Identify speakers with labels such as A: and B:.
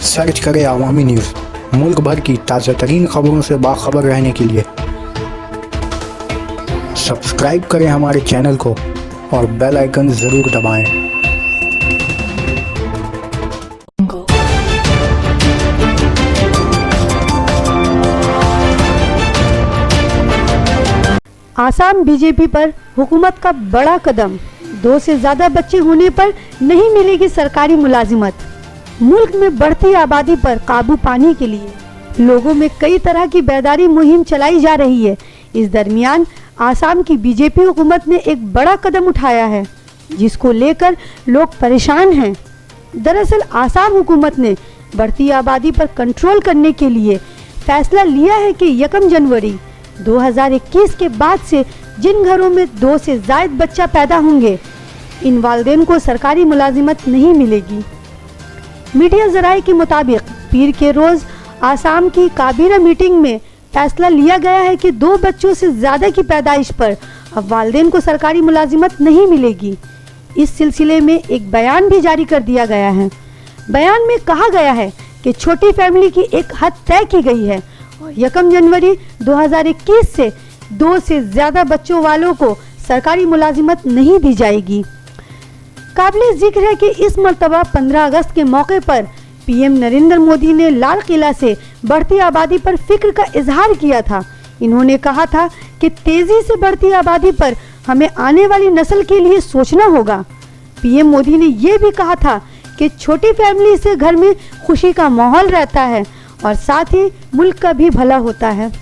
A: Search करें अवामी news. मुल्क भर की ताज़ा तरीन खबरों से बाखबर रहने के लिए सब्सक्राइब करें हमारे चैनल को और बेल आइकन ज़रूर दबाएं।
B: आसाम बीजेपी पर हुकूमत का बड़ा कदम। 2 से ज़्यादा बच्चे होने पर नहीं मिलेगी सरकारी मुलाजिमत। मुल्क में बढ़ती आबादी पर काबू पाने के लिए लोगों में कई तरह की बेदारी मुहिम चलाई जा रही है। इस दरमियान आसाम की बीजेपी हुकूमत ने एक बड़ा कदम उठाया है, जिसको लेकर लोग परेशान हैं। दरअसल आसाम हुकूमत ने बढ़ती आबादी पर कंट्रोल करने के लिए फैसला लिया है कि 1 जनवरी 2021 के बाद से जिन घरों में 2 से ज़ायद बच्चा पैदा होंगे, इन वालिदैन को सरकारी मुलाजिमत नहीं मिलेगी। मीडिया ज़राए के मुताबिक पीर के रोज़ आसाम की काबीना मीटिंग में फैसला लिया गया है कि 2 बच्चों से ज़्यादा की पैदाइश पर अब वालिदैन को सरकारी मुलाजिमत नहीं मिलेगी। इस सिलसिले में एक बयान भी जारी कर दिया गया है। बयान में कहा गया है कि छोटी फैमिली की एक हद तय की गई है और 1 जनवरी 2021 से 2 से ज़्यादा बच्चों वालों को सरकारी मुलाजिमत नहीं दी जाएगी। काबिले जिक्र है कि इस मरतबा 15 अगस्त के मौके पर पीएम नरेंद्र मोदी ने लाल किला से बढ़ती आबादी पर फिक्र का इजहार किया था। इन्होंने कहा था कि तेज़ी से बढ़ती आबादी पर हमें आने वाली नस्ल के लिए सोचना होगा। पीएम मोदी ने ये भी कहा था कि छोटी फैमिली से घर में खुशी का माहौल रहता है और साथ ही मुल्क का भी भला होता है।